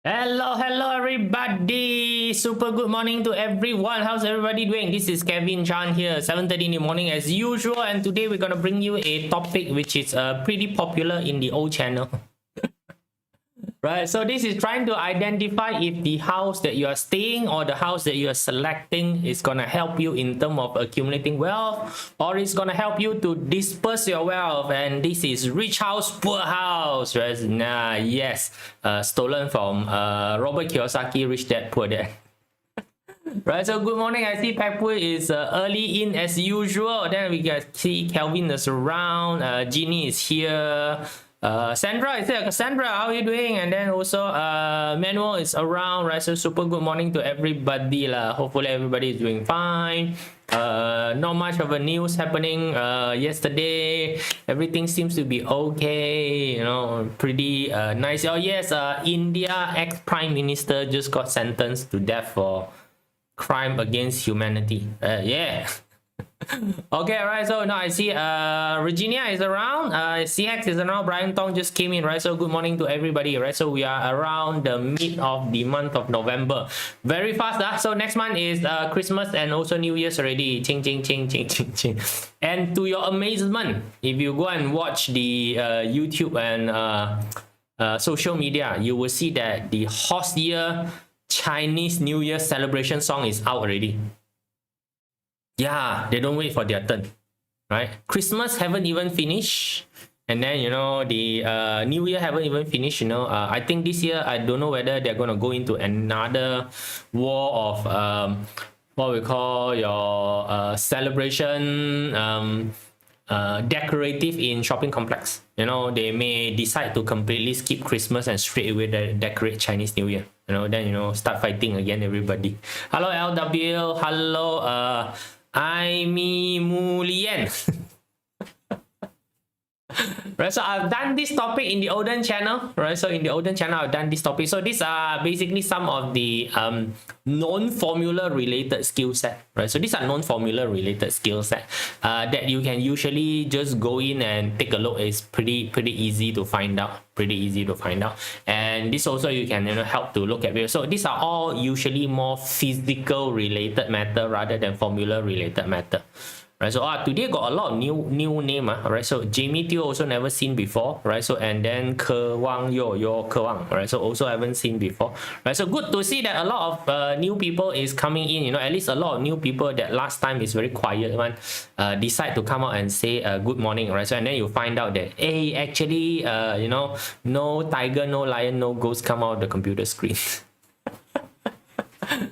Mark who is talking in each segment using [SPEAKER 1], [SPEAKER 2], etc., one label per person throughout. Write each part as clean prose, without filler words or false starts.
[SPEAKER 1] Hello everybody. Super good morning to everyone. How's everybody doing? This is Kevin Chan here, 7:30 in the morning as usual, and today we're gonna bring you a topic which is pretty popular in the old channel. Right, so this is trying to identify if the house that you are staying or the house that you are selecting is gonna help you in terms of accumulating wealth, or it's gonna help you to disperse your wealth. And this is rich house, poor house, right? Nah, yes, stolen from Robert Kiyosaki, Rich Dad Poor Dad. Right, so good morning. I see Pepper is early in as usual. Then we can see Kelvin is around. Jeannie is here. Sandra is there. Cassandra, how are you doing? And then also Manuel is around, right? So super good morning to everybody lah. Hopefully everybody is doing fine. Not much of a news happening yesterday. Everything seems to be okay, you know, pretty nice. Oh yes, India ex-prime minister just got sentenced to death for crime against humanity. Yeah. Okay, right. So now I see Regina is around, CX is around, Brian Tong just came in, right? So good morning to everybody, right? So we are around the mid of the month of November. Very fast, so next month is Christmas and also New Year's already. Ching ching ching ching ching ching. And to your amazement, if you go and watch the YouTube and social media, you will see that the Horse Year Chinese New Year celebration song is out already. Yeah, they don't wait for their turn, right? Christmas haven't even finished, and then you know the New Year haven't even finished. You know, I think this year I don't know whether they're gonna go into another war of what we call your celebration decorative in shopping complex. You know, they may decide to completely skip Christmas and straight away decorate Chinese New Year. You know, then you know start fighting again, everybody. Hello LW. Hello Aimi Mulien. Right, so I've done this topic in the olden channel, right? So in the olden channel, I've done this topic. So these are basically some of the non-formula related skill set, right? So these are non-formula related skill set that you can usually just go in and take a look. It's pretty easy to find out. Pretty easy to find out. And this also you can help to look at. So these are all usually more physical related matter rather than formula related matter. Right, so today got a lot of new name, right? So Jamie Teo also never seen before, right? So and then Ke Wang Ke Wang, right? So also haven't seen before, right? So good to see that a lot of new people is coming in. You know, at least a lot of new people that last time is very quiet one, decide to come out and say good morning, right? So and then you find out that hey, actually, you know, no tiger, no lion, no ghost come out of the computer screen.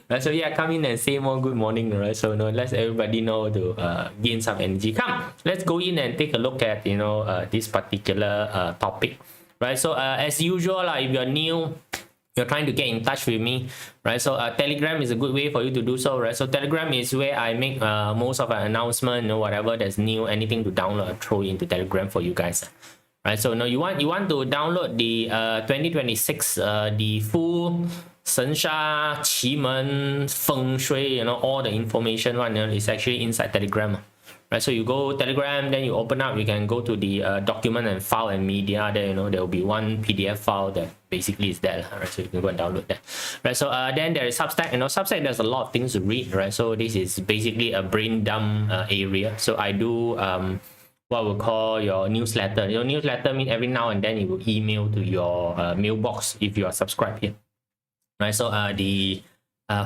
[SPEAKER 1] Right, so yeah, come in and say more good morning, right? So no, let everybody know to gain some energy. Come, let's go in and take a look at this particular topic, right? So as usual, if you're new, you're trying to get in touch with me, right? So Telegram is a good way for you to do so, right? So Telegram is where I make most of an announcement, whatever that's new, anything to download, throw into Telegram for you guys. Right, so no, you want to download the 2026 the full Sensha, Qimen, Feng Shui, all the information one is actually inside Telegram. Right, so you go Telegram, then you open up, you can go to the document and file and media. There, there will be one PDF file that basically is there. Right, so you can go and download that. Right, so then there is Substack. Substack there's a lot of things to read. Right, so this is basically a brain dump area. So I do what we call your newsletter. Your newsletter means every now and then it will email to your mailbox if you are subscribed here. Right, so the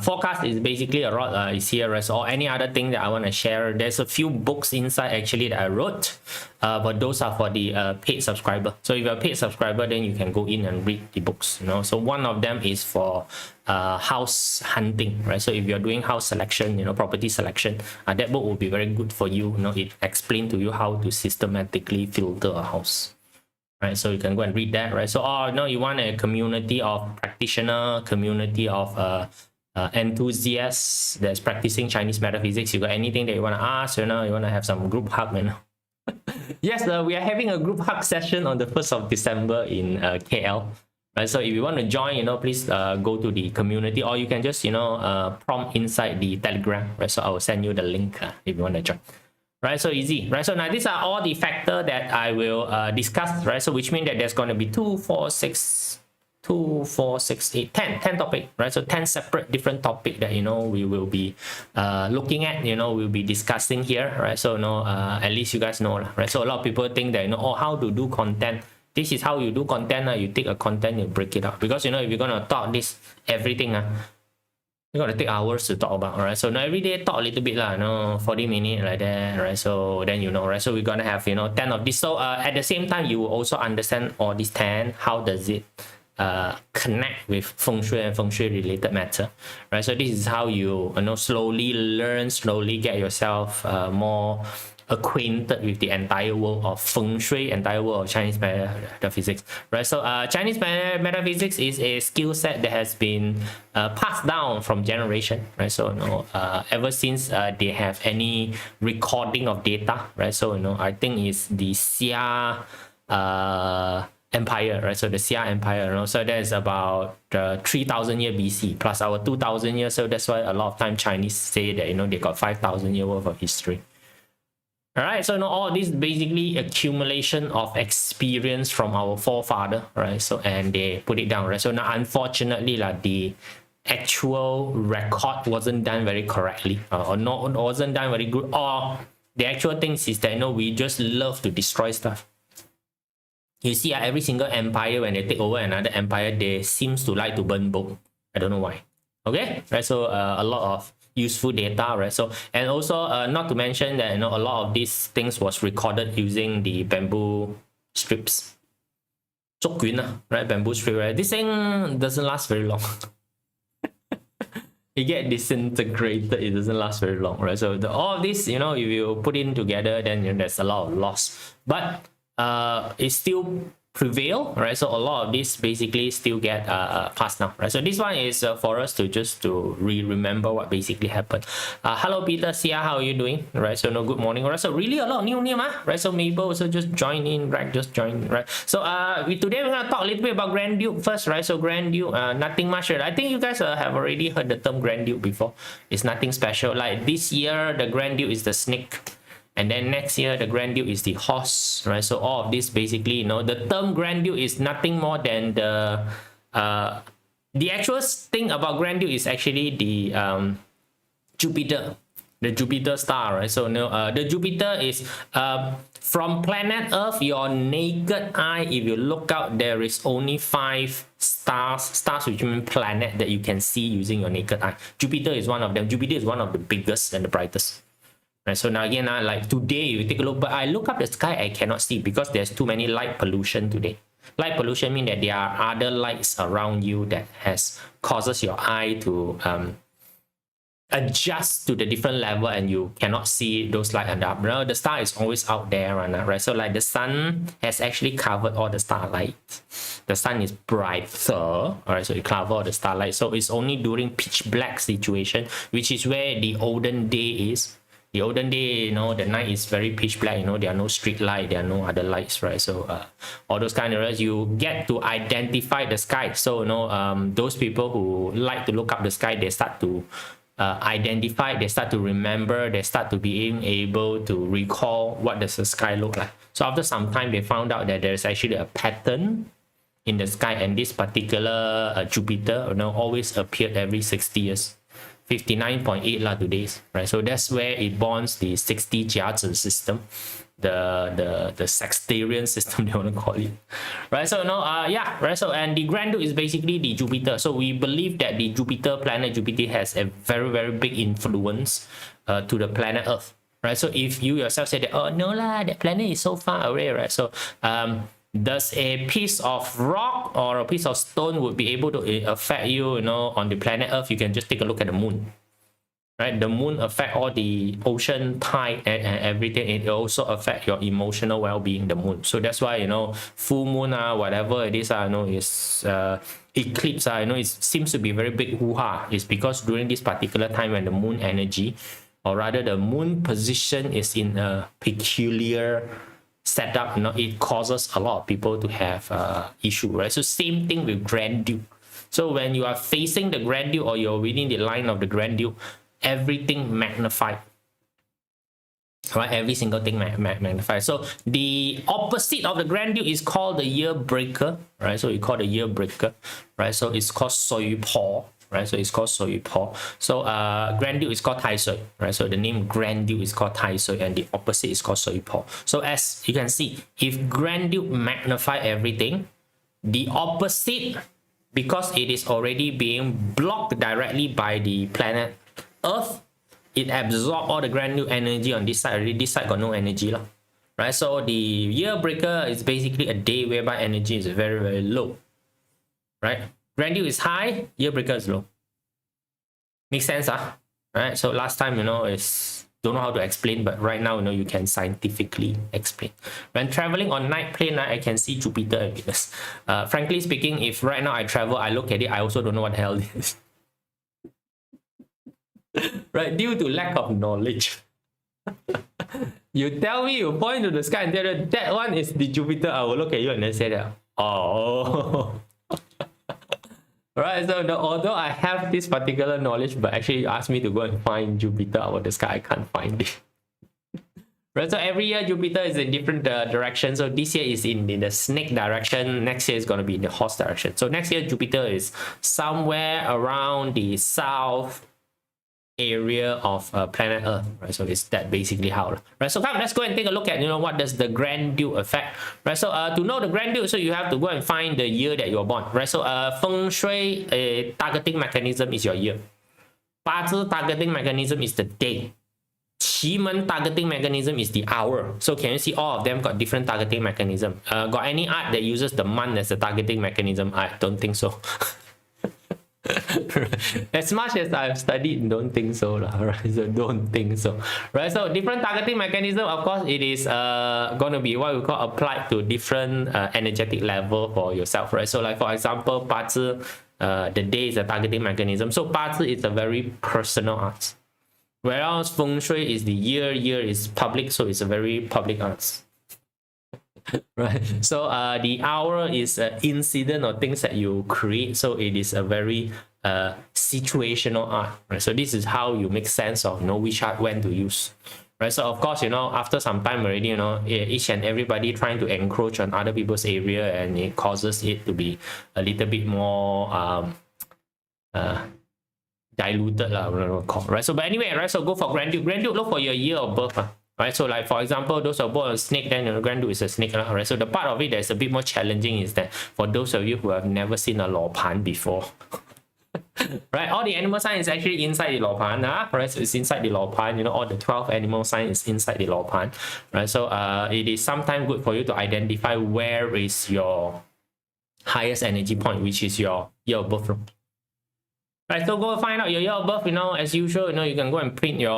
[SPEAKER 1] forecast is basically a lot is here, right? So, or any other thing that I want to share. There's a few books inside actually that I wrote, but those are for the paid subscriber. So if you're a paid subscriber, then you can go in and read the books. So one of them is for house hunting, right? So if you're doing house selection, property selection, that book will be very good for you. It explains to you how to systematically filter a house. Right, so you can go and read that, right? So, you want a community of practitioner, community of enthusiasts that's practicing Chinese metaphysics. You got anything that you want to ask, you want to have some group hug, Yes, we are having a group hug session on the 1st of December in KL. Right, so if you want to join, please go to the community, or you can just, prompt inside the Telegram, right? So I will send you the link if you want to join. Right, so easy, right? So now these are all the factors that I will discuss, right? So which means that there's going to be 2, 4, 6, 2, 4, 6, 8, 10, 10 topic, right? So 10 separate different topic that, you know, we will be looking at, you know, we'll be discussing here, right? So, you know, at least you guys know, right? So a lot of people think that, you know, oh, how to do content. This is how you do content. You take a content, you break it up. Because, you know, if you're going to talk this, everything, you're going to take hours to talk about, right? So now every day talk a little bit, you know, 40 minutes like that, right? So then, you know, right? So we're going to have, you know, 10 of this. So at the same time, you will also understand all these 10, how does it connect with Feng Shui and Feng Shui related matter, right? So this is how you know, slowly learn, slowly get yourself more acquainted with the entire world of Feng Shui, entire world of Chinese metaphysics, right? So Chinese metaphysics is a skill set that has been passed down from generation, right? So, you know, ever since they have any recording of data, right? So, you know, I think it's the Xia Empire, right? So the Xia Empire, you know, so there's about 3,000 year BC plus our 2,000 years. So that's why a lot of time Chinese say that, you know, they got 5,000 year worth of history. All right, so, you know, all this basically accumulation of experience from our forefather, right? So, and they put it down, right? So now, unfortunately, like, the actual record wasn't done very correctly, or not, wasn't done very good, or the actual things is that, you know, we just love to destroy stuff. You see, every single empire, when they take over another empire, they seems to like to burn book. I don't know why. Okay, right? So a lot of useful data, right? So, and also not to mention that, you know, a lot of these things was recorded using the bamboo strips. Right? Bamboo strip, right? This thing doesn't last very long. It get disintegrated, it doesn't last very long, right? So all of this, you know, if you put in together, then, you know, there's a lot of loss. But it still prevail, right? So a lot of this basically still get passed now, right? So this one is for us to just to remember what basically happened. Hello Peter, Sia, how are you doing? Right? So no, good morning, right? So really a lot of new name, right? So Mabel also just join in, right? Just join, right? So today we're gonna talk a little bit about Grand Duke first, right? So Grand Duke, nothing much, right? I think you guys have already heard the term Grand Duke before. It's nothing special. Like this year, the Grand Duke is the snake. And then next year, the Grand Duke is the horse, right? So all of this basically, you know, the term Grand Duke is nothing more than the actual thing about Grand Duke is actually the Jupiter, the Jupiter star, right? So, you know, the Jupiter is from planet Earth, your naked eye, if you look out, there is only 5 stars which mean planet that you can see using your naked eye. Jupiter is one of them. Jupiter is one of the biggest and the brightest. Right, so now again, like today, you take a look, but I look up the sky, I cannot see because there's too many light pollution today. Light pollution means that there are other lights around you that causes your eye to adjust to the different level, and you cannot see those light and up. You know, the star is always out there, right? So like the sun has actually covered all the starlight. The sun is brighter, all right? So it covers all the starlight. So it's only during pitch black situation, which is where the olden day is. The olden day, you know, the night is very pitch black, you know, there are no street light, there are no other lights, right? So all those kind of areas, you get to identify the sky. So, you know, those people who like to look up the sky, they start to identify, they start to remember, they start to being able to recall what does the sky look like. So after some time, they found out that there's actually a pattern in the sky, and this particular Jupiter, you know, always appeared every 60 years. 59.8 today's, right? So that's where it bonds the 60 jiazi system, the sextarian system they want to call it, right? So yeah, right? So, and the Grand Duke is basically the Jupiter. So we believe that the Jupiter planet, Jupiter has a very, very big influence to the planet Earth, right? So if you yourself say that, oh no lah, that planet is so far away, right? So does a piece of rock or a piece of stone would be able to affect you, you know, on the planet Earth? You can just take a look at the moon, right? The moon affect all the ocean tide and everything. It also affect your emotional well-being, the moon. So that's why, you know, full moon, whatever it is, you know, is eclipse, you know, it seems to be very big hoo-ha. It's because during this particular time when the moon energy, or rather the moon position is in a peculiar setup, you know, it causes a lot of people to have issue, right? So same thing with Grand Duke. So when you are facing the Grand Duke or you're within the line of the Grand Duke, everything magnified. right? Every single thing magnified. So the opposite of the Grand Duke is called the year breaker, right? So we call the year breaker, right? So it's called Sui Po, right? So it's called Sui Po. So Grand Duke is called Tai Sui, right? So the name Grand Duke is called Tai Sui, and the opposite is called Sui Po. So as you can see, if Grand Duke magnify everything, the opposite, because it is already being blocked directly by the planet Earth, it absorbs all the Grand Duke energy on this side already. This side got no energy, right? So the year breaker is basically a day whereby energy is very, very low, right? Grand Duke is high, year breaker is low. Makes sense, right? So last time, is don't know how to explain, but right now, you can scientifically explain. When traveling on night plane, I can see Jupiter and Venus. Frankly speaking, if right now I travel, I look at it, I also don't know what the hell it is. Right, due to lack of knowledge. You tell me, you point to the sky and tell me that one is the Jupiter, I will look at you and then say that, oh. Right, so although I have this particular knowledge, but actually you asked me to go and find Jupiter out of the sky, I can't find it. Right, so every year Jupiter is in different direction. So this year is in the snake direction. Next year is going to be in the horse direction. So next year Jupiter is somewhere around the south area of planet Earth, right? So it's that basically how, right? So come, let's go and take a look at what does the Grand Duke affect, right? So to know the Grand Duke, so you have to go and find the year that you're born, right? So Feng Shui targeting mechanism is your year. Bazi targeting mechanism is the day. Qi targeting mechanism is the hour. So can you see all of them got different targeting mechanism? Got any art that uses the month as a targeting mechanism? I don't think so. As much as I've studied, don't think so, right? So don't think so, right? So different targeting mechanism, of course, it is going to be what we call applied to different energetic level for yourself, right? So like for example, Bazi, the day is a targeting mechanism. So Bazi is a very personal art, whereas Feng Shui is the year is public, so it's a very public arts. Right, so the hour is an incident or things that you create, so it is a very situational art, right? So this is how you make sense of which art when to use, right? So of course, after some time already, each and everybody trying to encroach on other people's area, and it causes it to be a little bit more diluted, right? So but anyway, right, so go for Grand Duke. Look for your year of birth, right? So like for example, those who are born a snake, then the Grand Duke is a snake, right? So the part of it that's a bit more challenging is that for those of you who have never seen a law pan before, right, all the animal sign is actually inside the law pan, right? So it's inside the law pan, all the 12 animal sign is inside the law pan, right? So it is sometimes good for you to identify where is your highest energy point, which is your year of birth. Right, so go find out your year of birth, as usual, you can go and print your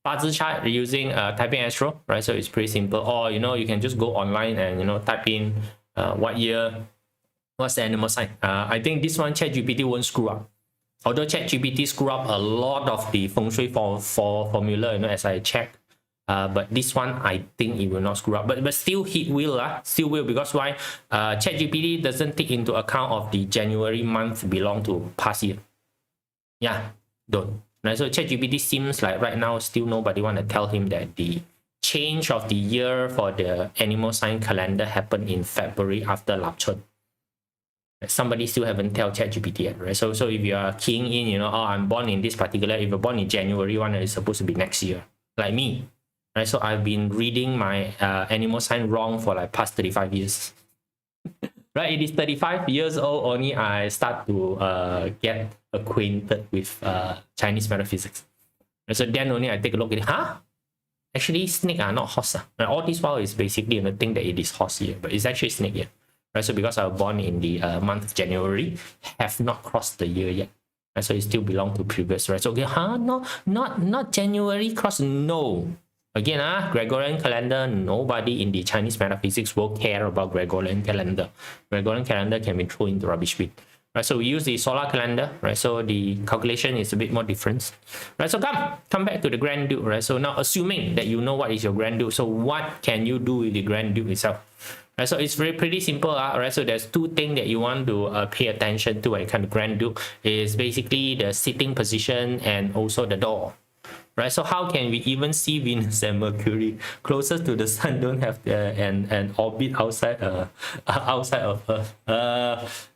[SPEAKER 1] Bazi chart using typing Astro, right? So it's pretty simple. Or, you can just go online and, type in what year, what's the animal sign. I think this one ChatGPT won't screw up. Although ChatGPT screw up a lot of the Feng Shui for formula, as I check. But this one, I think it will not screw up. But still, it will, still will, because why? ChatGPT doesn't take into account of the January month belong to past year. Yeah, don't. Right, so ChatGPT seems like right now still nobody want to tell him that the change of the year for the animal sign calendar happened in February after Lapchun. Somebody still haven't tell ChatGPT yet, right? So if you are keying in, oh, I'm born in this particular, if you're born in January, one is supposed to be next year, like me. Right, so I've been reading my animal sign wrong for like past 35 years. Right, it is 35 years old only I start to get acquainted with Chinese metaphysics. And so then only I take a look at it. Actually, snake are not horse. Right, all this while is basically the thing that it is horse year, but it's actually snake year. Right, so because I was born in the month of January, have not crossed the year yet. Right, so it still belong to previous. Right, so okay, no, not January cross. No. Again, Gregorian calendar, nobody in the Chinese metaphysics will care about Gregorian calendar. Gregorian calendar can be thrown into rubbish bin. Right, so we use the solar calendar, right? So the calculation is a bit more different. Right, so come back to the Grand Duke, right? So now assuming that you know what is your Grand Duke, so what can you do with the Grand Duke itself? Right, so it's pretty simple, right? So there's two things that you want to pay attention to when it comes to Grand Duke, is basically the sitting position and also the door. right? So how can we even see Venus and Mercury closest to the sun don't have an orbit outside outside of Earth?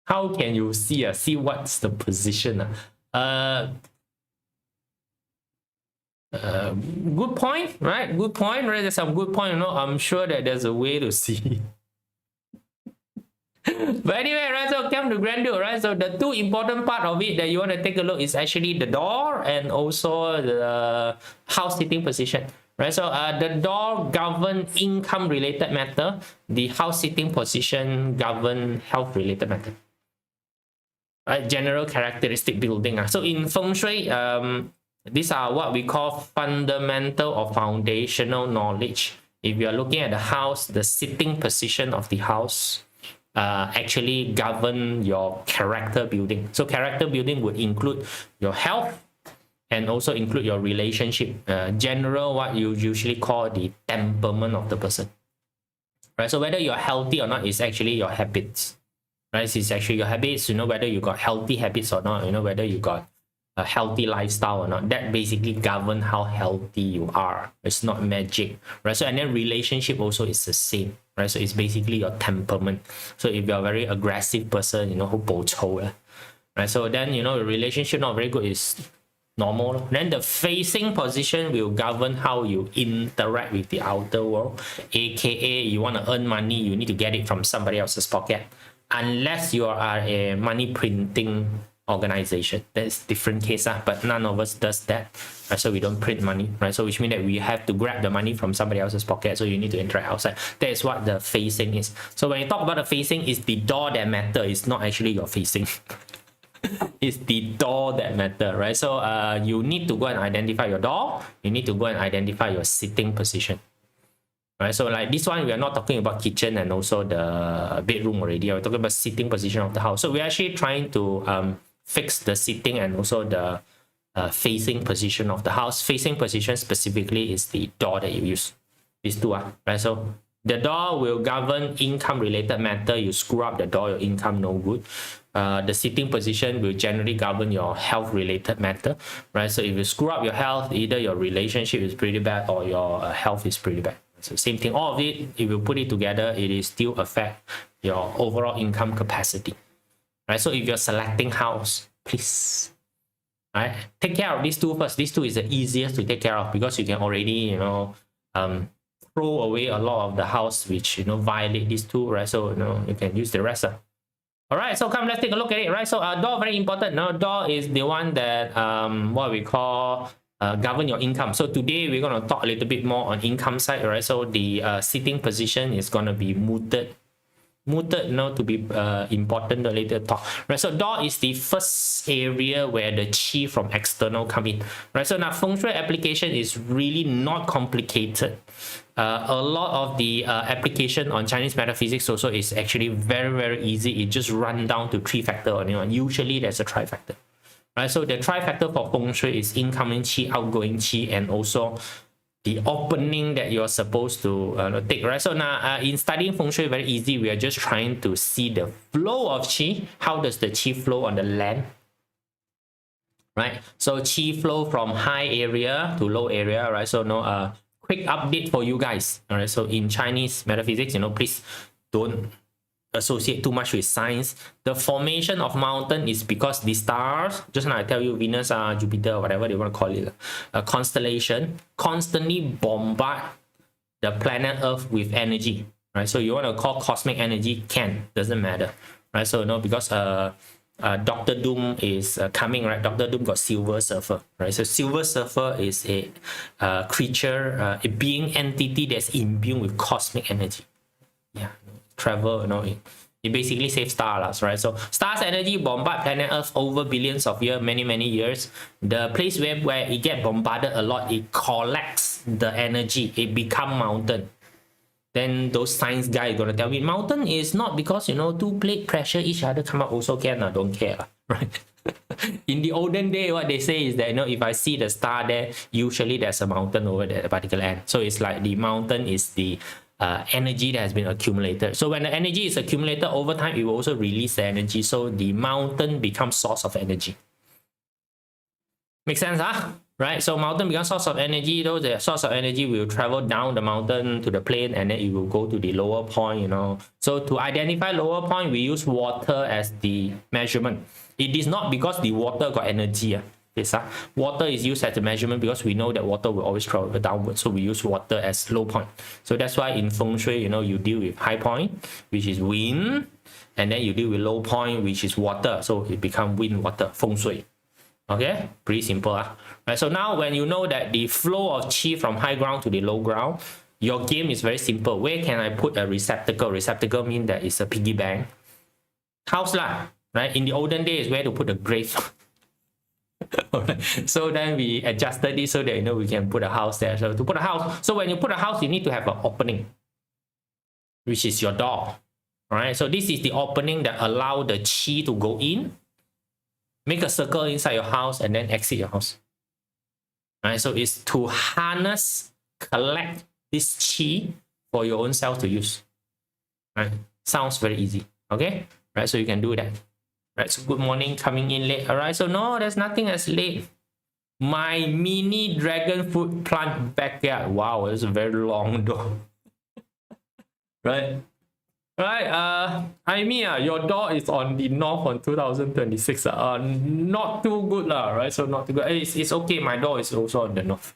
[SPEAKER 1] How can you see what's the position? Good point, right? Good point, right? There's some good point, I'm sure that there's a way to see. But anyway, right, so come to grandeur, right? So the two important part of it that you want to take a look is actually the door and also the house sitting position, right? So the door govern income related matter, the house sitting position govern health related matter, right? General characteristic building. So in Feng Shui, these are what we call fundamental or foundational knowledge. If you are looking at the house, the sitting position of the house actually govern your character building. So character building would include your health and also include your relationship. General, what you usually call the temperament of the person, right? So whether you're healthy or not is actually your habits, right? It's actually your habits, whether you got healthy habits or not, whether you got a healthy lifestyle or not. That basically govern how healthy you are. It's not magic, right? So and then relationship also is the same, right? So it's basically your temperament. So if you're a very aggressive person, who bo chou, right? So then the relationship not very good is normal. Then the facing position will govern how you interact with the outer world, aka you want to earn money, you need to get it from somebody else's pocket, unless you are a money printing organization. That's different case, but none of us does that, right? So we don't print money, right? So which means that we have to grab the money from somebody else's pocket, so you need to interact outside. That is what the facing is. So when you talk about the facing, is the door that matter. It's not actually your facing. It's the door that matter, right? So you need to go and identify your door, you need to go and identify your sitting position, right? So like this one, we are not talking about kitchen and also the bedroom already. We're talking about sitting position of the house. So we're actually trying to fix the sitting and also the facing position of the house. Facing position specifically is the door that you use. These two are, right? So the door will govern income related matter. You screw up the door, your income no good. The sitting position will generally govern your health related matter, right? So if you screw up your health, either your relationship is pretty bad or your health is pretty bad. So same thing, all of it, if you put it together, it is still affect your overall income capacity, right? So if you're selecting house, please, right, take care of these two first. These two is the easiest to take care of because you can already, throw away a lot of the house which, violate these two, right? So, you can use the rest. All right, so come, let's take a look at it, right? So door, very important. Now, door is the one that, what we call, govern your income. So today we're going to talk a little bit more on income side, right? So the sitting position is going to be mooted, to be important later talk, right? So door is the first area where the chi from external come in, right? So now Feng Shui application is really not complicated. A lot of the application on Chinese metaphysics also is actually very, very easy. It just run down to 3 factor only. Usually there's a trifactor, right? So the trifactor for Feng Shui is incoming chi, outgoing chi, and also the opening that you're supposed to take, right? So now in studying Feng Shui, very easy. We are just trying to see the flow of chi. How does the chi flow on the land, right? So chi flow from high area to low area, right? So quick update for you guys, all right? So in Chinese metaphysics, please don't associate too much with science. The formation of mountain is because the stars, just now I tell you, Venus, Jupiter, whatever they want to call it, a constellation, constantly bombard the planet Earth with energy, right? So you want to call cosmic energy, doesn't matter, right? So because Dr. Doom is coming, right? Dr. Doom got Silver Surfer, right? So Silver Surfer is a creature, a being entity that's imbued with cosmic energy. Yeah, travel, it basically saves stars, right? So stars energy bombard planet Earth over billions of years, many years. The place where it get bombarded a lot, it collects the energy, it become mountain. Then those science guys gonna tell me mountain is not because two plate pressure each other come up also can, don't care, right? In the olden day, what they say is that if I see the star there, usually there's a mountain over that particular end. So it's like the mountain is the energy that has been accumulated. So when the energy is accumulated over time, it will also release the energy. So the mountain becomes source of energy. Make sense, huh? Right? So mountain becomes source of energy. Those the source of energy will travel down the mountain to the plain, and then it will go to the lower point, you know. So to identify lower point, we use water as the measurement. It is not because the water got energy. Yes, water is used as a measurement because we know that water will always travel downwards. So we use water as low point. So that's why in Feng Shui, you know, you deal with high point, which is wind, and then you deal with low point, which is water. So it becomes wind, water, Feng Shui. Okay, pretty simple. Right, so now when you know that the flow of qi from high ground to the low ground, your game is very simple. Where can I put a receptacle? Receptacle means that it's a piggy bank. House lah, right? In the olden days, where to put a grave. So then we adjusted it so that, you know, we can put a house there. So to put a house, so when you put a house, you need to have an opening, which is your door. All right, so this is the opening that allow the qi to go in. Make a circle inside your house and then exit your house. All right, so it's to harness, collect this qi for your own self to use. All right, sounds very easy. Okay, right, so you can do that. Right, so good morning, coming in late. All right, so no, there's nothing as late. My mini dragon fruit plant backyard. Wow, it's a very long door. Right. Right, your door is on the north on 2026. Not too good lah, right? So not too good. It's okay. My door is also on the north.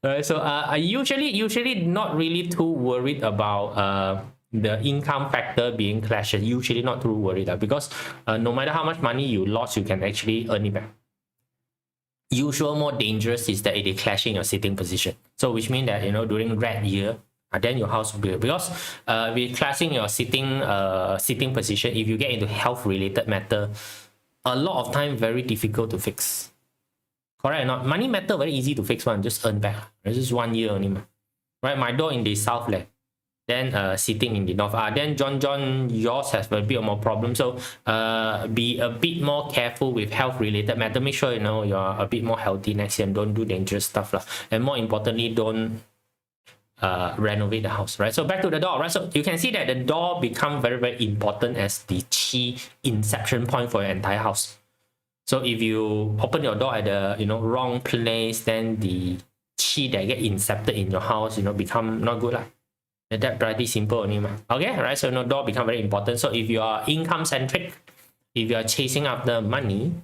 [SPEAKER 1] Right, so I usually not really too worried about the income factor being clashed. Usually not too worried because no matter how much money you lost, you can actually earn it back. Usual more dangerous is that it is clashing your sitting position. So which means that, you know, during red year, then your house will be, because with clashing your sitting position, if you get into health related matter, a lot of time very difficult to fix. Correct or not? Money matter very easy to fix one, just earn back. It's just 1 year only. Right, my door in the south left, then sitting in the north. Then John, yours has a bit more problem. So be a bit more careful with health related matter. Make sure, you know, you're a bit more healthy next year and don't do dangerous stuff lah. And more importantly, don't renovate the house, right? So back to the door, right? So you can see that the door become very, very important as the qi inception point for your entire house. So if you open your door at the, you know, wrong place, then the qi that get incepted in your house, you know, become not good lah. That pretty simple only, okay, right? So no, door become very important. So if you are income centric, if you are chasing after money,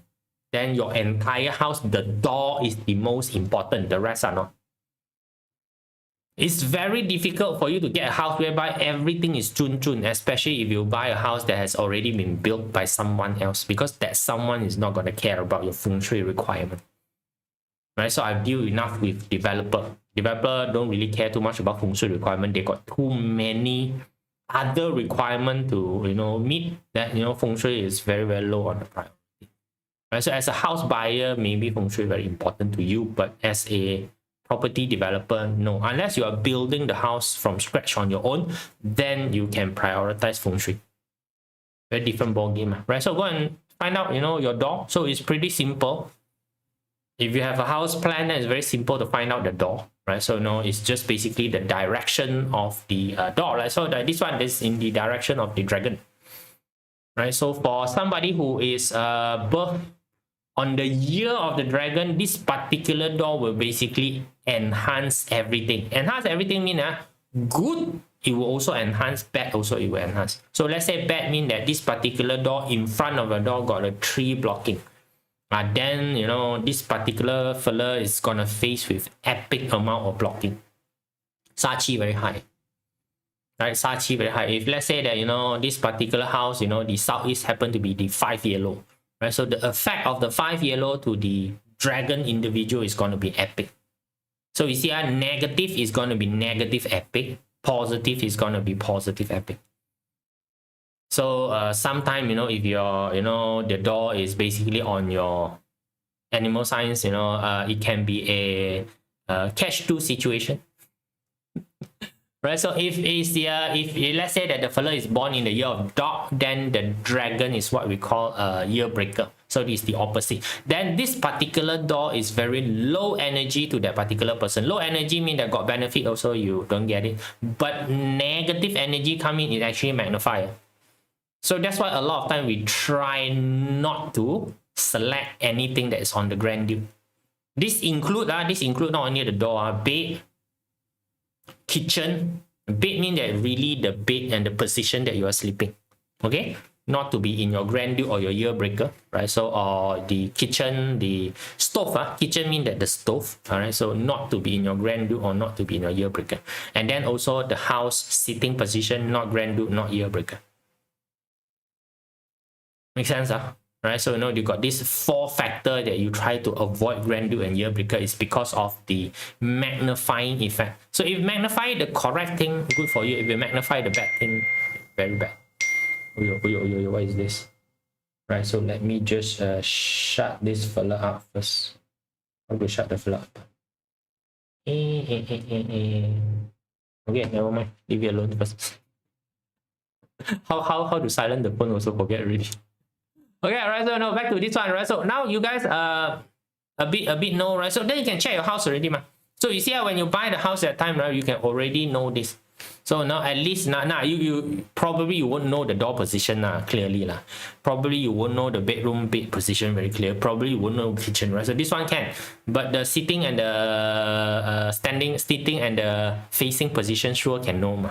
[SPEAKER 1] then your entire house, the door is the most important. The rest are not. It's very difficult for you to get a house whereby everything is chun, especially if you buy a house that has already been built by someone else, because that someone is not going to care about your Feng Shui requirement. Right? So I've dealt enough with developer. Developer don't really care too much about Feng Shui requirement. They got too many other requirements to, you know, meet that, you know, Feng Shui is very, very low on the priority. Right? So as a house buyer, maybe Feng Shui is very important to you, but as a property developer, no. Unless you are building the house from scratch on your own, then you can prioritize Feng Shui. Very different ball game, right? So go and find out, you know, your door. So it's pretty simple. If you have a house plan, then it's very simple to find out the door, right? So no, it's just basically the direction of the door, right? So this one is in the direction of the dragon, right? So for somebody who is birth on the year of the dragon, this particular door will basically enhance everything. Enhance everything means good, it will also enhance. Bad also it will enhance. So let's say bad means that this particular door in front of the door got a tree blocking. Then, you know, this particular fella is gonna face with epic amount of blocking. Sa-chi very high. Right, Sa-chi very high. If let's say that, you know, this particular house, you know, the southeast happen to be the 5 yellow. Right, so the effect of the 5 yellow to the dragon individual is going to be epic. So you see, negative is going to be negative epic, positive is going to be positive epic. So sometime, you know, if your, you know, the door is basically on your animal signs, you know, it can be a catch-2 situation. Right, so if let's say that the fella is born in the year of dog, then the dragon is what we call a year breaker. So it is the opposite. Then this particular door is very low energy to that particular person. Low energy means that got benefit also, you don't get it. But negative energy coming is actually magnifier. So that's why a lot of time we try not to select anything that is on the grand due. This include not only the door, bed, kitchen. Bed means that really the bed and the position that you are sleeping. Okay, not to be in your grand due or your year breaker, right? So, or the kitchen, the stove. Kitchen means that the stove. All right, so not to be in your grand due or not to be in your year breaker. And then also the house sitting position, not grand due, not year breaker. Make sense, right? So you got this 4 factor that you try to avoid grand due and year breaker is because of the magnifying effect. So if magnify the correct thing, good for you. If you magnify the bad thing, very bad. What is this? Right, so let me just shut this fella up first. How to shut the fella up? Okay, never mind. Leave it alone first. How to silence the phone also forget already. Okay, right, so back to this one, right? So now you guys a bit know, right? So then you can check your house already, man. So you see when you buy the house at time, right, you can already know this. So now at least now you probably you won't know the door position clearly lah. Probably you won't know the bed position very clear. Probably you won't know kitchen, right? So this one can, but the sitting and the sitting and the facing position sure can know ma.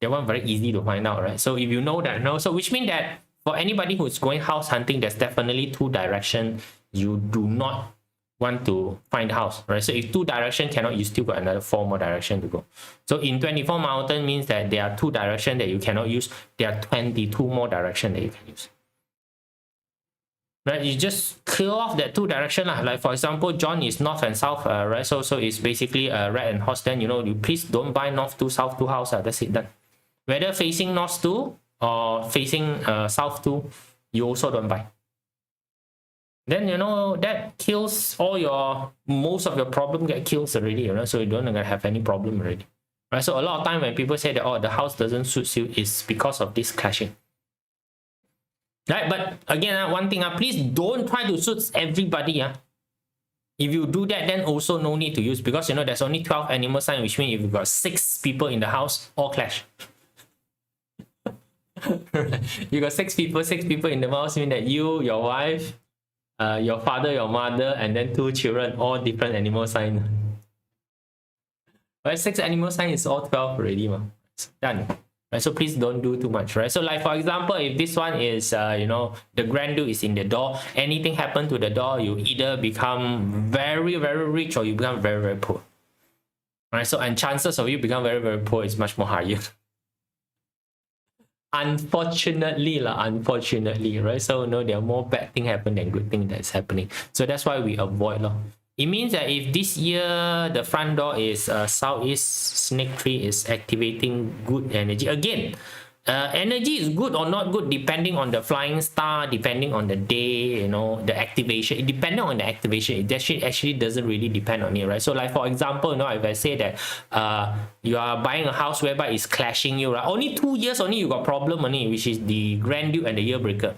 [SPEAKER 1] That one very easy to find out, right? So if you know that, so which means that for anybody who's going house hunting, there's definitely 2 directions you do not want to find the house, right? So if 2 directions cannot, you still got another 4 more directions to go. So in 24 mountain means that there are 2 directions that you cannot use. There are 22 more directions that you can use. Right? You just clear off that 2 directions. Like for example, John is north and south, right? So it's basically rat and horse. Then you please don't buy north to south to house. That's it, done. Whether facing north to or facing south to, you also don't buy. Then that kills most of your problem get kills already, so you don't gonna have any problem already, right? So a lot of time when people say that the house doesn't suit you, is because of this clashing, right? But again, one thing, please don't try to suit everybody. If you do that, then also no need to use, because there's only 12 animal signs, which means if you've got 6 people in the house, all clash. You got 6 people in the house, mean that you, your wife, your father, your mother, and then 2 children, all different animal sign. Right, 6 animal sign is all 12 already, it's done. Right, so please don't do too much, right? So like for example, if this one is the grand due is in the door, anything happen to the door, you either become very, very rich or you become very, very poor. Right, so and chances of you become very, very poor is much more higher. Unfortunately, right? So there are more bad thing happen than good thing that's happening. So that's why we avoid It means that if this year the front door is southeast snake tree is activating good energy. Again, energy is good or not good depending on the flying star, depending on the day, the activation. Depending on the activation, it actually doesn't really depend on it, right? So like for example, if I say that you are buying a house whereby it's clashing you, right? Only 2 years only you got problem only, which is the grand due and the year breaker.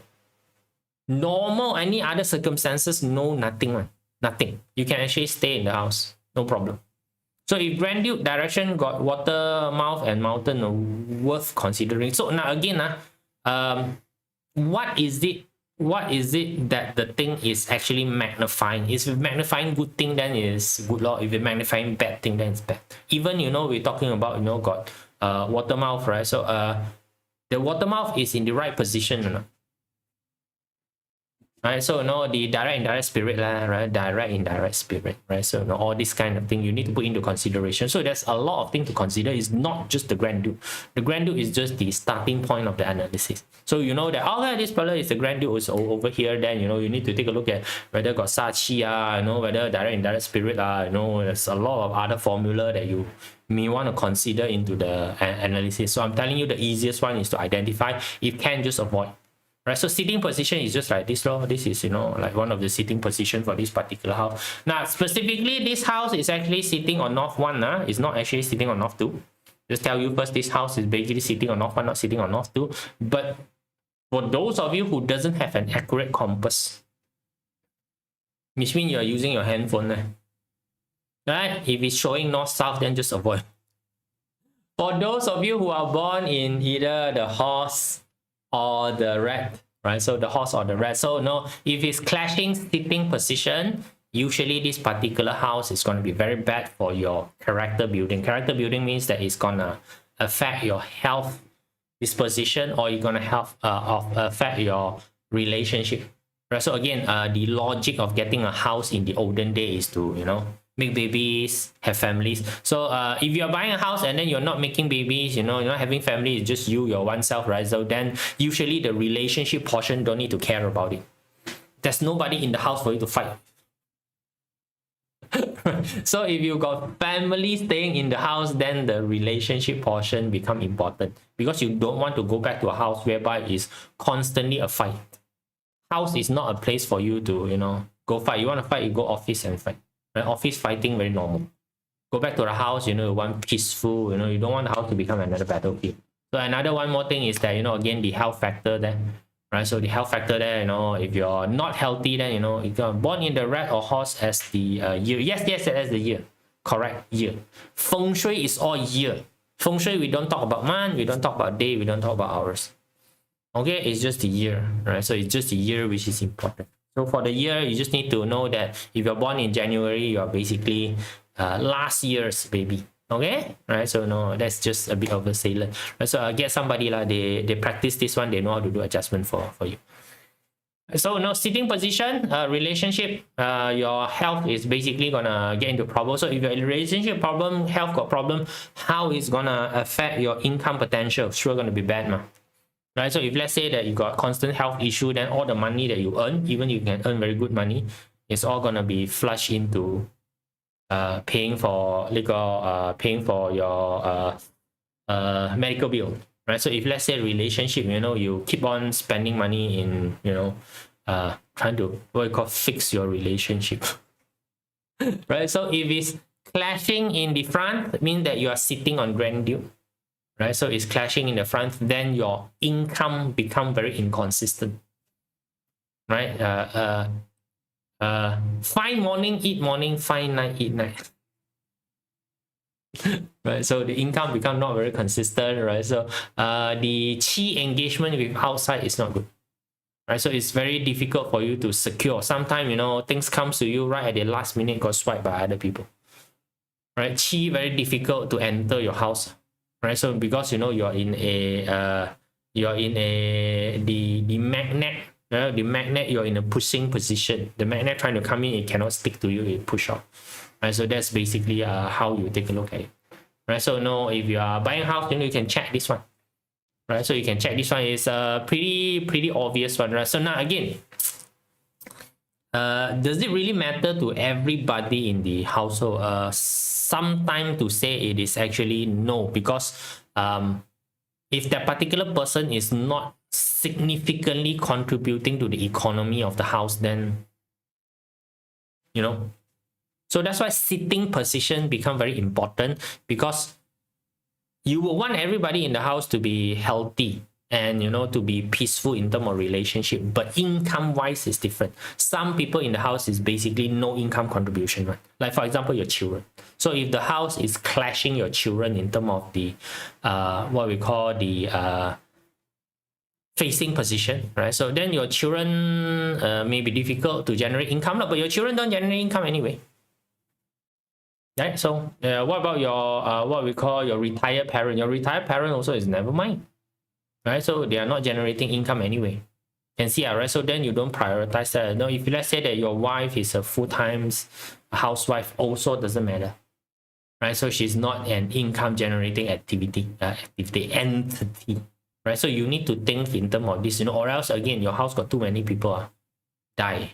[SPEAKER 1] Normal, any other circumstances, no, nothing. You can actually stay in the house, no problem. So if grand due direction got water, mouth, and mountain, worth considering. So now again, what is it that the thing is actually magnifying? Is magnifying good thing, then is good law. If it's magnifying bad thing, then it's bad. Even we're talking about got water mouth, right? So the water mouth is in the right position, right? So the direct indirect spirit, right? Direct indirect spirit, right? So all this kind of thing you need to put into consideration. So there's a lot of things to consider. It's not just the grand due. The grand due is just the starting point of the analysis. So that this fella is the grand due is over here. Then you need to take a look at whether got sa qi, whether direct indirect spirit, there's a lot of other formula that you may want to consider into the analysis. So I'm telling you, the easiest one is to identify. If can, just avoid. Right, so sitting position is just like this. This is like one of the sitting position for this particular house. Now specifically, this house is actually sitting on north 1. It's not actually sitting on north 2. Just tell you first, this house is basically sitting on north 1, not sitting on north 2. But for those of you who doesn't have an accurate compass, which means you're using your handphone, right? If it's showing north south, then just avoid. For those of you who are born in either the horse or the rat, right? So the horse or the rat. So no, if it's clashing sitting position, usually this particular house is going to be very bad for your character building. Character building means that it's going to affect your health disposition, or you're going to have affect your relationship, right? So again, the logic of getting a house in the olden days is to, you know, make babies, have families. So if you're buying a house and then you're not making babies, you know, you're not having family, it's just you, your one self, right? So then usually the relationship portion don't need to care about it. There's nobody in the house for you to fight. So if you got family staying in the house, then the relationship portion become important, because you don't want to go back to a house whereby it's constantly a fight. House is not a place for you to, you know, go fight. You want to fight, you go office and fight. Right? Office fighting, very normal. Go back to the house, you know, you want peaceful, you know, you don't want the house to become another battlefield. So another one more thing is that, you know, again, the health factor there. Right, so the health factor there, you know, if you're not healthy, then, you know, if you're born in the rat or horse as the year, yes, that's the year, correct, year. Feng Shui is all year. Feng Shui, we don't talk about month, we don't talk about day, we don't talk about hours. Okay, it's just the year, right? So it's just the year which is important. So for the year, you just need to know that if you're born in January, you're basically last year's baby. Okay, right? So no, that's just a bit of a sailor. Right? So get somebody like they practice this one, they know how to do adjustment for you. So no, sitting position, relationship, your health is basically gonna get into problem. So if your relationship problem, health got problem, how is gonna affect your income potential? Sure gonna be bad, ma. Right? So if let's say that you got constant health issue, then all the money that you earn, even you can earn very good money, it's all gonna be flushed into paying for legal, paying for your medical bill, right? So if let's say relationship, you know, you keep on spending money in, you know, trying to what you call fix your relationship, right? So if it's clashing in the front, it means that you are sitting on grandeur, right? So it's clashing in the front, then your income become very inconsistent, right? Fine morning, eat morning, fine night, eat night. Right, so the income become not very consistent, right? So the chi engagement with outside is not good, right? So it's very difficult for you to secure. Sometimes, you know, things comes to you right at the last minute, got swiped by other people, right? Chi very difficult to enter your house, right? So because, you know, you're in a the magnet. The magnet, you're in a pushing position. The magnet trying to come in, it cannot stick to you, it push out. Right, so that's basically how you take a look at it. Right, so no, if you are buying a house, then you can check this one. Right, so you can check this one. Is a pretty obvious one. Right, so now again, does it really matter to everybody in the household? Sometime to say it is actually no, because if that particular person is not significantly contributing to the economy of the house, then, you know, so that's why sitting position become very important, because you will want everybody in the house to be healthy and, you know, to be peaceful in terms of relationship, but income wise is different. Some people in the house is basically no income contribution, right? Like for example, your children. So if the house is clashing your children in terms of the what we call the facing position, right? So then your children may be difficult to generate income, but your children don't generate income anyway, right? So what about your what we call your retired parent? Your retired parent also is never mind, right? So they are not generating income anyway. Can see, right? So then you don't prioritize that. No, if let's say that your wife is a full-time housewife, also doesn't matter, right? So she's not an income generating entity. Right, so you need to think in terms of this, you know, or else again your house got too many people die.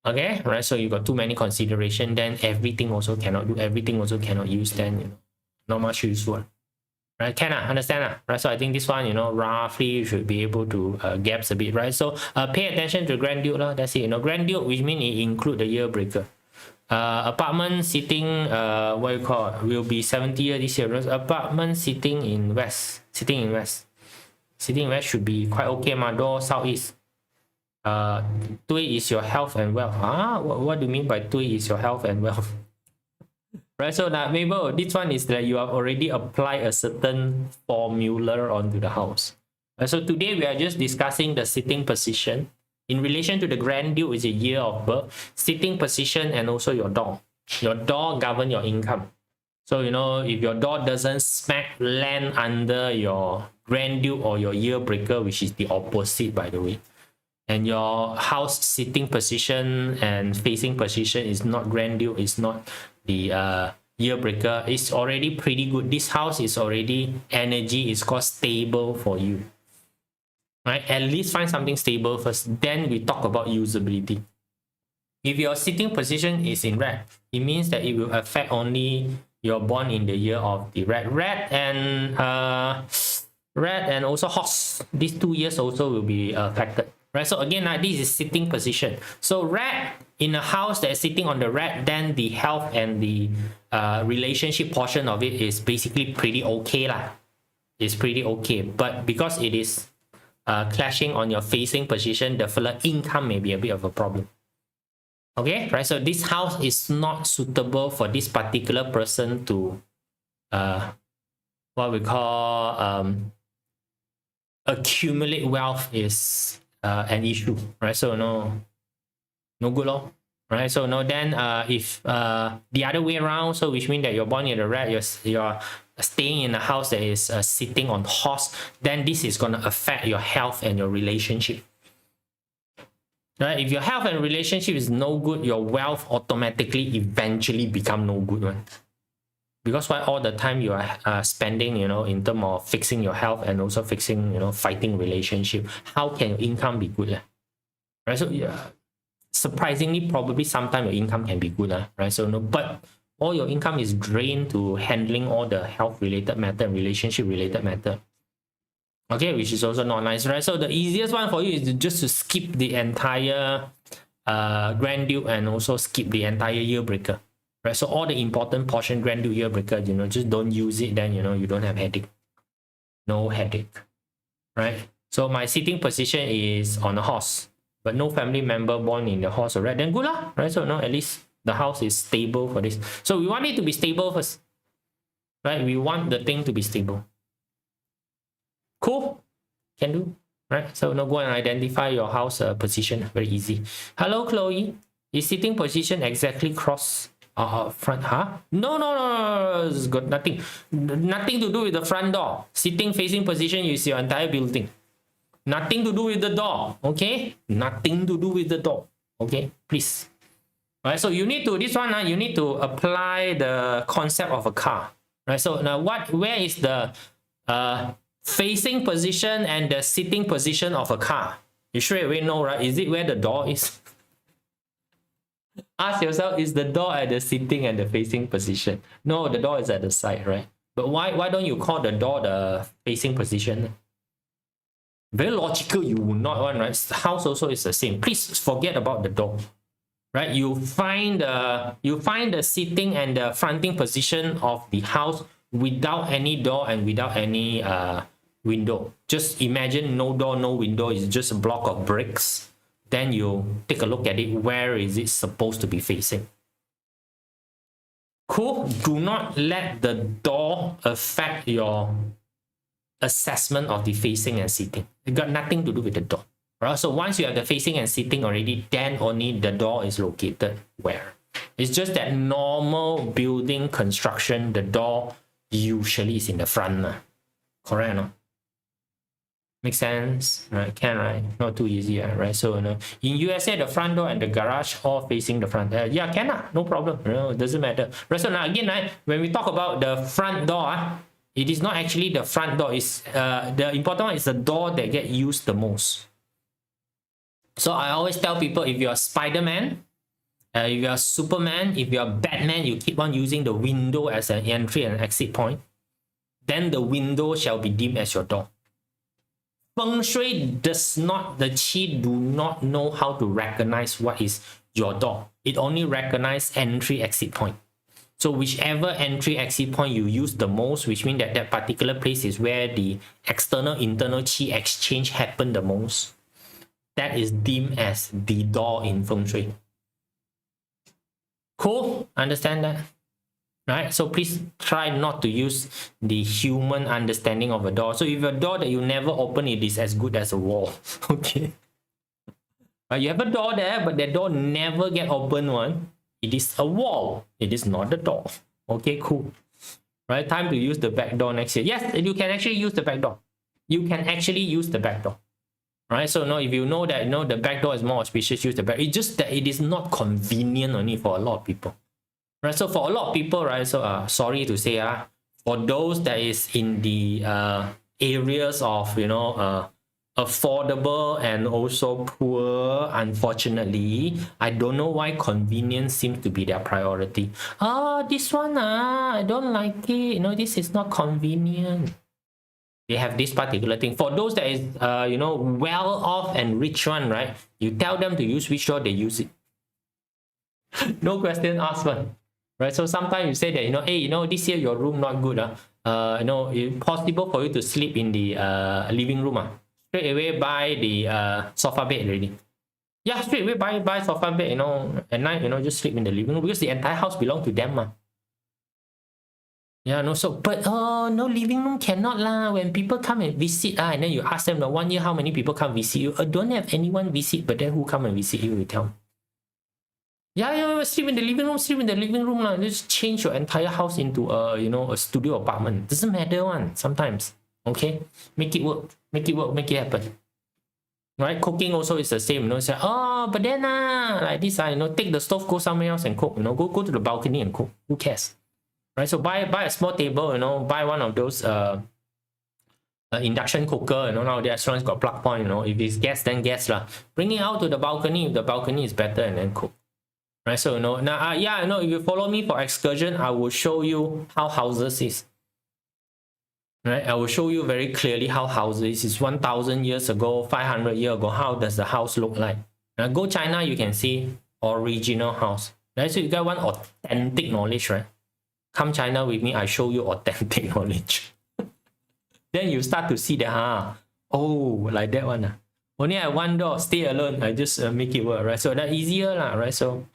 [SPEAKER 1] Okay, right? So you got too many consideration, then everything also cannot do, everything also cannot use, then, you know, not much useful. Right? Can I understand? Right? So I think this one, you know, roughly you should be able to gaps a bit, right? So pay attention to Grand Duke, that's it. You know, Grand Duke, which means it include the year breaker. Apartment sitting what you call will be 70 years this year. Apartment sitting in west should be quite okay, though southeast. Tui is your health and wealth. What do you mean by Tui is your health and wealth? Right, so now Mabel, this one is that you have already applied a certain formula onto the house. So today we are just discussing the sitting position in relation to the Grand Duke is a year of birth, sitting position, and also your door. Your door govern your income. So you know, if your door doesn't smack land under your Grand Duke or your year breaker, which is the opposite by the way, and your house sitting position and facing position is not Grand Duke, is not the year breaker, it's already pretty good. This house is already energy is called stable for you, right? At least find something stable first, then we talk about usability. If your sitting position is in red, it means that it will affect only you're born in the year of the red and also horse. These 2 years also will be affected, right? So again, this is sitting position. So red in a house that is sitting on the red, then the health and the relationship portion of it is basically pretty okay lah. It's pretty okay, but because it is clashing on your facing position, the fella income may be a bit of a problem. Okay, right? So this house is not suitable for this particular person to what we call accumulate wealth is an issue, right? So no good law, right? So no, then if the other way around, so which means that you're born in the red, you're staying in a house that is sitting on horse, then this is going to affect your health and your relationship. Right? If your health and relationship is no good, your wealth automatically eventually become no good one. Because why all the time you are spending, you know, in terms of fixing your health and also fixing, you know, fighting relationship, how can your income be good? Right? So yeah, surprisingly, probably sometimes your income can be good, right? So no, but all your income is drained to handling all the health related matter and relationship related matter. Okay, which is also not nice, right? So the easiest one for you is just to skip the entire Grand Duke and also skip the entire year breaker, right? So all the important portion Grand Duke year breaker, you know, just don't use it, then you know you don't have headache. No headache, right? So my sitting position is on a horse, but no family member born in the horse or red, then good lah, right? So no, at least the house is stable for this. So we want it to be stable first, right? We want the thing to be stable. Cool, can do, right? So now go and identify your house position, very easy. Hello, Chloe. Is sitting position exactly cross front? No, it's got nothing to do with the front door. Sitting facing position is your entire building. Nothing to do with the door, okay? Nothing to do with the door, okay? Please. All right, so you need to, this one, you need to apply the concept of a car, right? So now where is the facing position and the sitting position of a car? You straight away know, right? Is it where the door is? Ask yourself, is the door at the sitting and the facing position? No, the door is at the side, right? But why don't you call the door the facing position? Very logical, you would not want, right? The house also is the same. Please forget about the door, right? You find the sitting and the fronting position of the house without any door and without any window. Just imagine no door, no window, it's just a block of bricks. Then you take a look at it. Where is it supposed to be facing? Cool. Do not let the door affect your assessment of the facing and sitting. It got nothing to do with the door. Right? So once you have the facing and sitting already, then only the door is located where. It's just that normal building construction, the door usually is in the front. Correct, no? Makes sense, right? Can, right? Not too easy, right? So, in USA, the front door and the garage all facing the front. Yeah, can, no problem. It doesn't matter. Right, so now again, right, when we talk about the front door, it is not actually the front door. It's the important one is the door that get used the most. So I always tell people, if you're Spider-Man, if you're Superman, if you're Batman, you keep on using the window as an entry and exit point, then the window shall be deemed as your door. Feng Shui does not, the Qi do not know how to recognize what is your door. It only recognizes entry exit point. So whichever entry exit point you use the most, which means that that particular place is where the external internal Qi exchange happen the most, that is deemed as the door in Feng Shui. Cool, understand that? right? So please try not to use the human understanding of a door. So if a door that you never open, it is as good as a wall. Okay, you have a door there, but the door never get open one, it is a wall, it is not a door. Okay, cool. Right, time to use the back door next year. Yes, you can actually use the back door. You can actually use the back door. Right, so if you know that the back door is more auspicious, use the back. It's just that it is not convenient only for a lot of people. Right, so for a lot of people, right, so sorry to say, for those that is in the areas of affordable and also poor, unfortunately, I don't know why convenience seems to be their priority. This one, I don't like it, this is not convenient. They have this particular thing. For those that is well off and rich one, right, you tell them to use which door, they use it. No question asked one. Right, so sometimes you say that hey, this year your room not good, it's possible for you to sleep in the living room, straight away buy the sofa bed already. Yeah, straight away buy sofa bed, at night, just sleep in the living room, because the entire house belong to them. Yeah, no, so but no, living room cannot lah. When people come and visit, and then you ask them, 1 year how many people come visit you? Don't have anyone visit, but then who come and visit you tell me. Yeah, sleep in the living room lah. Just change your entire house into a studio apartment. Doesn't matter one sometimes. Okay, make it work, make it happen. Right, cooking also is the same. Say, but then like this, take the stove, go somewhere else and cook. Go to the balcony and cook. Who cares? Right, so buy a small table. Buy one of those induction cooker. Now the restaurants got plug point. If it's gas, then gas lah. Bring it out to the balcony. If the balcony is better, and then cook. Right, so now if you follow me for excursion, I will show you how houses is. Right, I will show you very clearly how houses is 1,000 years ago, 500 years ago. How does the house look like? Now go China, you can see original house. Right, so you got one authentic knowledge, right? Come China with me, I show you authentic knowledge. Then you start to see that like that one. Only I one door, stay alone. I just make it work, right? So that easier lah, right? So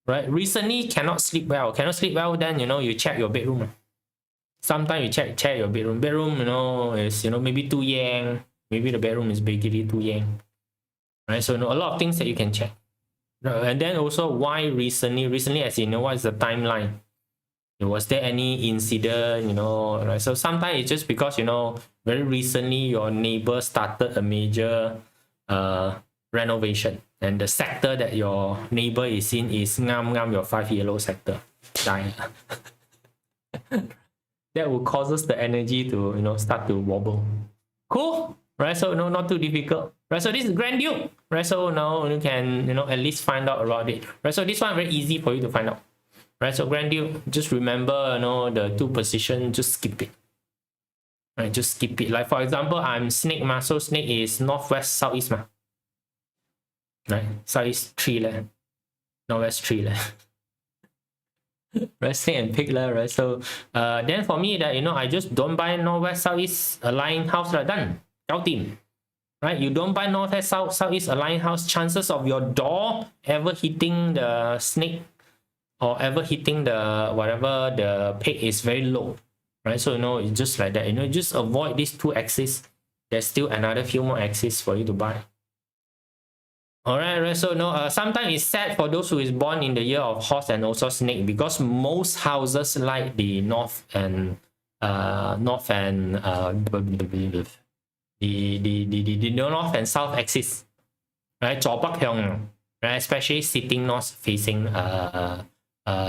[SPEAKER 1] right, recently cannot sleep well, then you check your bedroom. Sometimes you check your bedroom is maybe too yang, maybe the bedroom is basically too yang, right? So a lot of things that you can check. And then also why recently as what is the timeline? Was there any incident, right? So sometimes it's just because very recently your neighbor started a major renovation, and the sector that your neighbor is in is your 5 yellow sector. That will causes the energy to start to wobble. Cool, right? So not too difficult, right? So this is Grand Duke, right? So now you can at least find out about it, right? So this one very easy for you to find out, right? So Grand Duke, just remember the two position, just skip it. Right, just skip it. Like for example, I'm snake so snake is northwest southeast right? Southeast 3 leh, northwest 3 leh. Right, snake and pig right? So then for me that I just don't buy northwest southeast aligned house done. Team. Right, you don't buy northwest southeast aligned house, chances of your door ever hitting the snake or ever hitting the the pig is very low. Right, so it's just like that. Just avoid these two axes. There's still another few more axes for you to buy. All right, so sometimes it's sad for those who is born in the year of horse and also snake, because most houses like the north and the north and south axis, right? Right, especially sitting north facing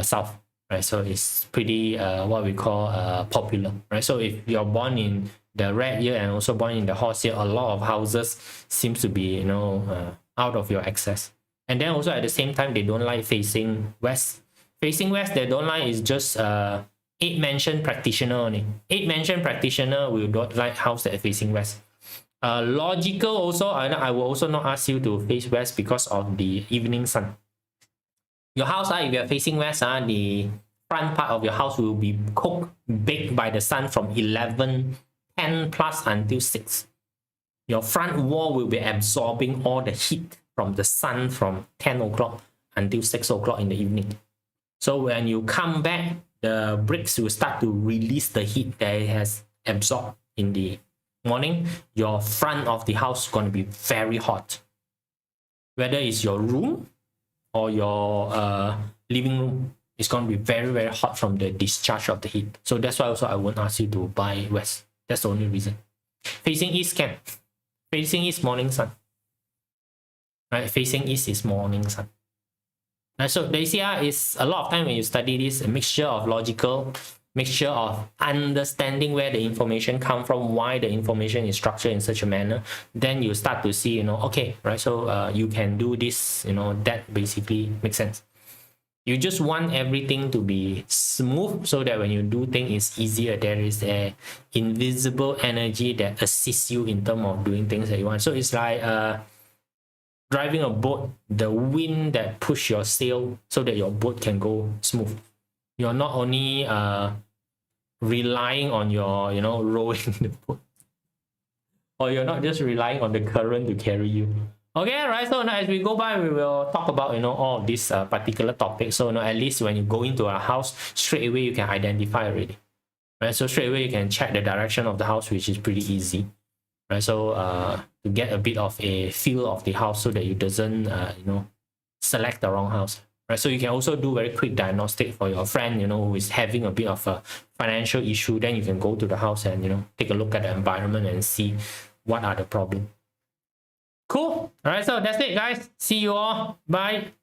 [SPEAKER 1] south. Right, so it's pretty what we call popular, right? So if you're born in the red year and also born in the horse year, a lot of houses seems to be out of your access. And then also at the same time, they don't like facing west. Facing west, they don't like is just 8-mansion practitioner only. 8-mansion practitioner will not like house that is facing west. Logical also, I will also not ask you to face west because of the evening sun. Your house, if you're facing west, the front part of your house will be baked by the sun from 11, 10 plus until 6. Your front wall will be absorbing all the heat from the sun from 10 o'clock until 6 o'clock in the evening. So when you come back, the bricks will start to release the heat that it has absorbed in the morning. Your front of the house is going to be very hot, whether it's your room or your living room. It's going to be very, very hot from the discharge of the heat. So that's why also I won't ask you to buy west. That's the only reason. Facing east can. Facing east, morning sun. Right? Facing east is morning sun. Right? So the ACR is a lot of time when you study this, a mixture of logical, mixture of understanding where the information come from, why the information is structured in such a manner. Then you start to see, okay, right? So you can do this, that basically makes sense. You just want everything to be smooth so that when you do things, it's easier. There is a invisible energy that assists you in terms of doing things that you want. So it's like driving a boat, the wind that push your sail so that your boat can go smooth. You're not only relying on your, rowing the boat, or you're not just relying on the current to carry you. Okay, right. So now as we go by, we will talk about all of these particular topics. So at least when you go into a house, straight away you can identify already. Right. So straight away you can check the direction of the house, which is pretty easy. Right. So to get a bit of a feel of the house, so that you doesn't select the wrong house. Right. So you can also do very quick diagnostic for your friend who is having a bit of a financial issue. Then you can go to the house and take a look at the environment and see what are the problems. Cool. All right, so that's it, guys. See you all. Bye.